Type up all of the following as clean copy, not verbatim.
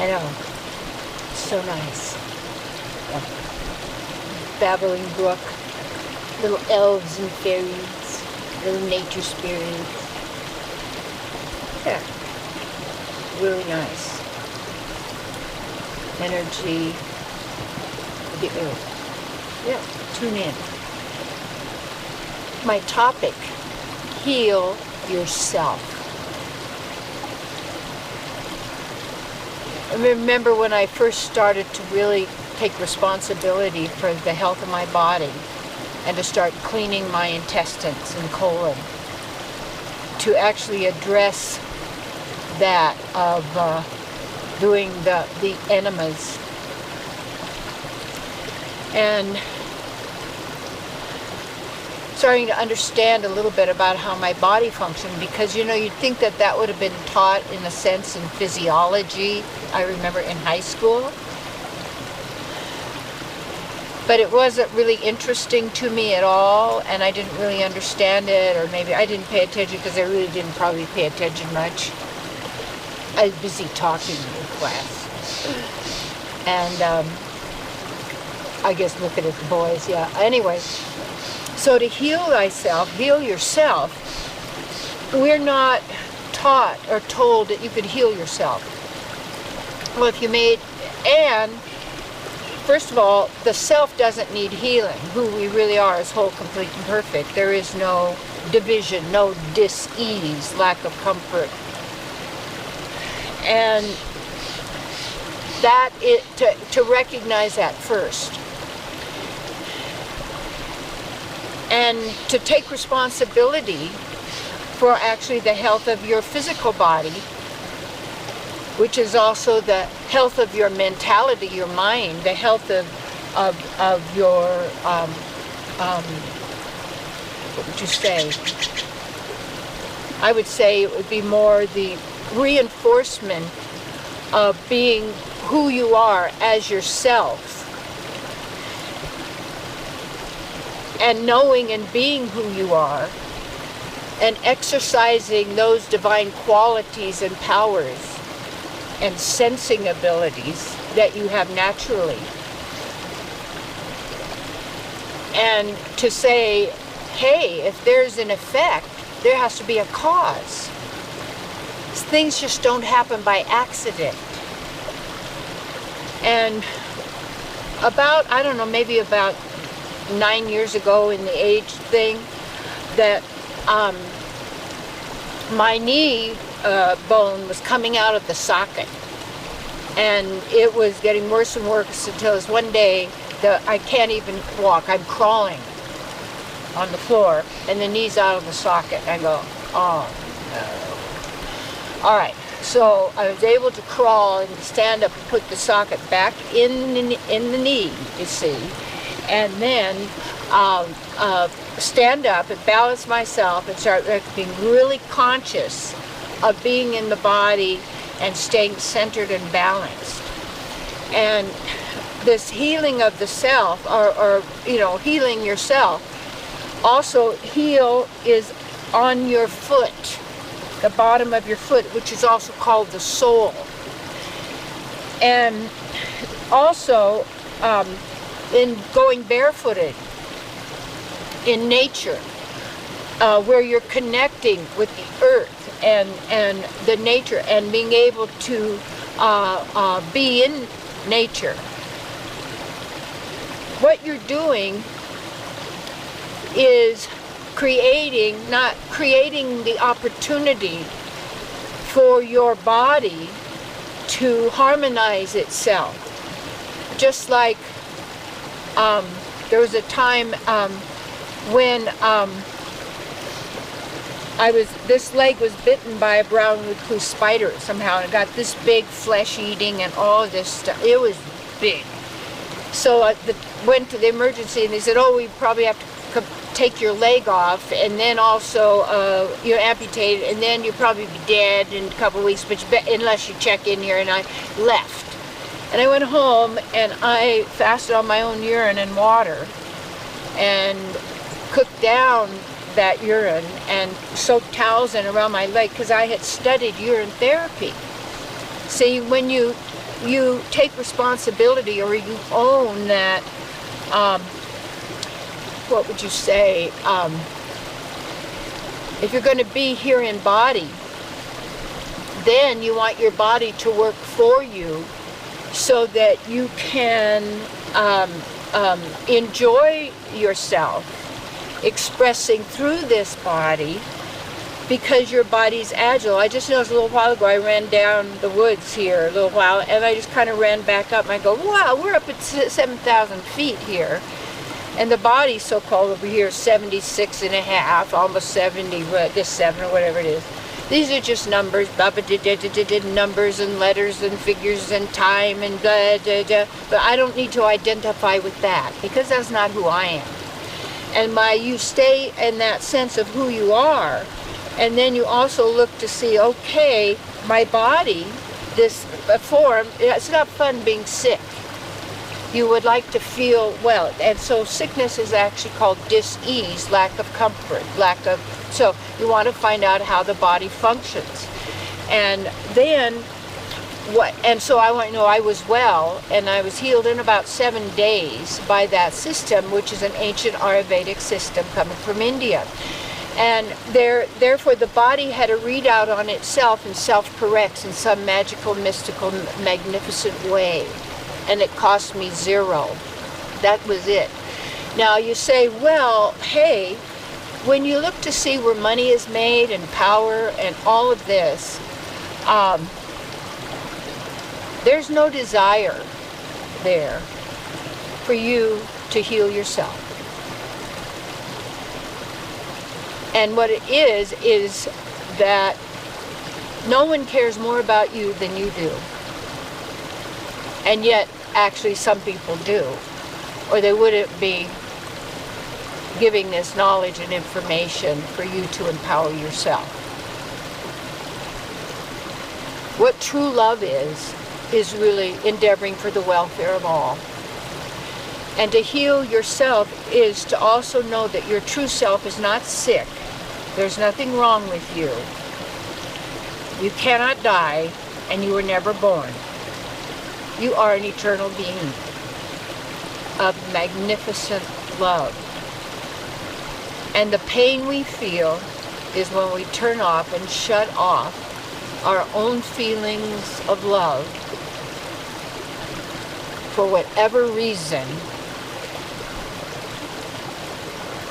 I know. So nice. Babbling brook, little elves and fairies, little nature spirits. Yeah, really nice. Energy of the earth. Yeah, tune in. My topic, heal yourself. I remember when I first started to really take responsibility for the health of my body and to start cleaning my intestines and colon, to actually address that of doing the enemas. And starting to understand a little bit about how my body functioned, because you'd think that that would have been taught in a sense in physiology, I remember in high school, but it wasn't really interesting to me at all, and I didn't really understand it, or maybe I didn't pay attention because I really didn't probably pay attention much. I was busy talking in class, and I guess looking at the boys. Yeah, anyway. So to heal thyself, heal yourself, we're not taught or told that you could heal yourself. Well, if you and first of all, the self doesn't need healing. Who we really are is whole, complete, and perfect. There is no division, no dis-ease, lack of comfort. And to recognize that first. And to take responsibility for actually the health of your physical body, which is also the health of your mentality, your mind, the health of your, what would you say? I would say it would be more the reinforcement of being who you are as yourself. And knowing and being who you are, and exercising those divine qualities and powers and sensing abilities that you have naturally. And to say, hey, if there's an effect, there has to be a cause. Things just don't happen by accident. And about, I don't know, maybe about 9 years ago in the age thing, that my knee bone was coming out of the socket, and it was getting worse and worse until one day I can't even walk. I'm crawling on the floor and the knee's out of the socket. I go, oh no. All right, so I was able to crawl and stand up and put the socket back in the knee, you see, and then stand up and balance myself and start being really conscious of being in the body and staying centered and balanced. And this healing of the self, or healing yourself, also heal is on your foot, the bottom of your foot, which is also called the sole. And also in going barefooted in nature, where you're connecting with the earth and the nature, and being able to be in nature. What you're doing is not creating the opportunity for your body to harmonize itself. Just like there was a time when this leg was bitten by a brown recluse spider somehow, and it got this big, flesh-eating and all of this stuff. It was big. So I went to the emergency, and they said, oh, we probably have to take your leg off, and then also amputate it, and then you'll probably be dead in a couple of weeks, unless you check in here. And I left. And I went home, and I fasted on my own urine and water, and cooked down that urine and soaked towels in around my leg, because I had studied urine therapy. See, when you you take responsibility, or you own that, what would you say, if you're going to be here in body, then you want your body to work for you so that you can enjoy yourself expressing through this body, because your body's agile. I just noticed a little while ago, I ran down the woods here a little while, and I just kind of ran back up, and I go, wow, we're up at 7,000 feet here. And the body, so-called over here, is 76 and a half, almost 70, just 7 or whatever it is. These are just numbers, numbers and letters and figures and time and blah, blah, blah. But I don't need to identify with that, because that's not who I am. And you stay in that sense of who you are, and then you also look to see, okay, my body, this form, it's not fun being sick. You would like to feel well, and so sickness is actually called dis-ease, lack of comfort, so you want to find out how the body functions. And then, so I want to know I was well, and I was healed in about 7 days by that system, which is an ancient Ayurvedic system coming from India. And therefore the body had a readout on itself and self-corrects in some magical, mystical, magnificent way. And it cost me 0. That was it. Now you say, well, hey, when you look to see where money is made and power and all of this, there's no desire there for you to heal yourself. And what it is that no one cares more about you than you do. And yet, actually, some people do, or they wouldn't be giving this knowledge and information for you to empower yourself. What true love is really endeavoring for the welfare of all. And to heal yourself is to also know that your true self is not sick. There's nothing wrong with you. You cannot die, and you were never born. You are an eternal being of magnificent love. And the pain we feel is when we turn off and shut off our own feelings of love for whatever reason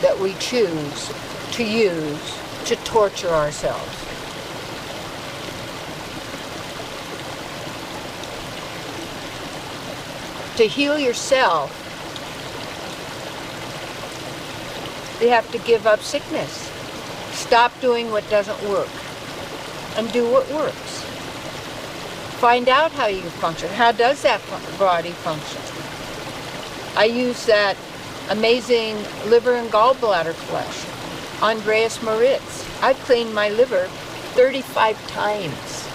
that we choose to use to torture ourselves. To heal yourself, you have to give up sickness. Stop doing what doesn't work and do what works. Find out how you function. How does that body function? I use that amazing liver and gallbladder flesh, Andreas Moritz. I've cleaned my liver 35 times.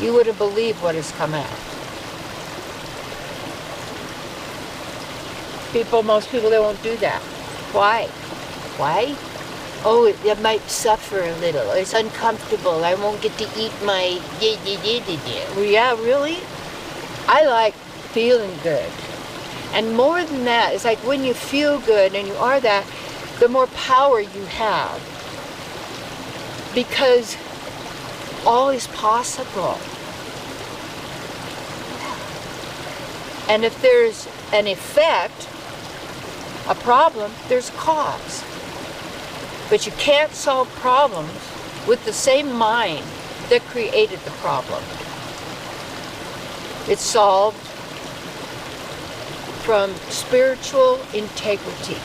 You wouldn't believe what has come out. Most people, they won't do that. Why? Why? Oh, it might suffer a little. It's uncomfortable. I won't get to eat my Well, yeah, really? I like feeling good. And more than that, it's like when you feel good and you are that, the more power you have. Because all is possible. And if there's an effect, a problem, there's a cause. But you can't solve problems with the same mind that created the problem. It's solved from spiritual integrity.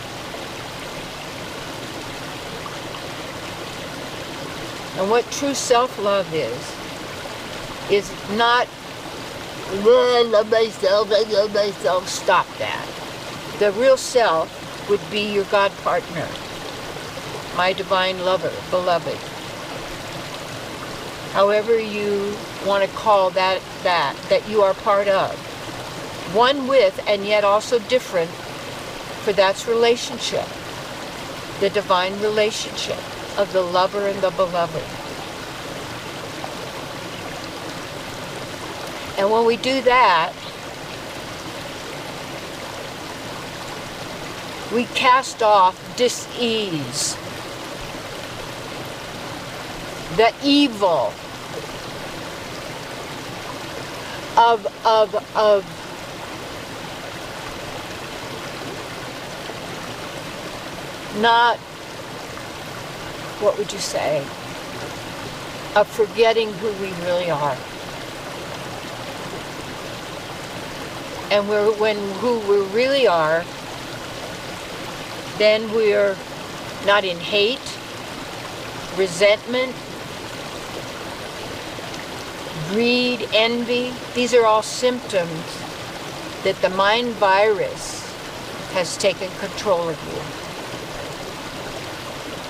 And what true self-love is not, I love myself, stop that. The real self would be your God partner, my divine lover, beloved. However you want to call that you are part of. One with and yet also different, for that's relationship. The divine relationship of the lover and the beloved. And when we do that, we cast off dis-ease, the evil of not, what would you say, of forgetting who we really are. And when who we really are, then we're not in hate, resentment, greed, envy. These are all symptoms that the mind virus has taken control of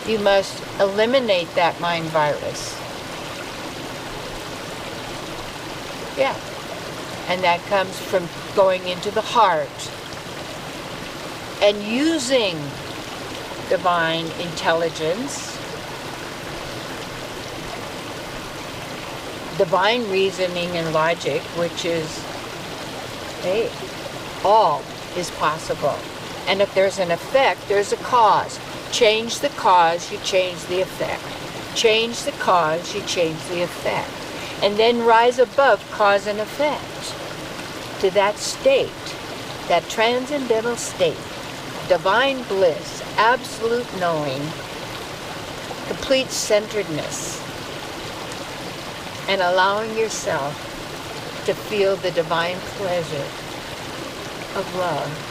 you. You must eliminate that mind virus. Yeah. And that comes from going into the heart and using divine intelligence, divine reasoning and logic, which is, hey, all is possible. And if there's an effect, there's a cause. Change the cause, you change the effect. Change the cause, you change the effect. And then rise above cause and effect to that state, that transcendental state, divine bliss, absolute knowing, complete centeredness, and allowing yourself to feel the divine pleasure of love.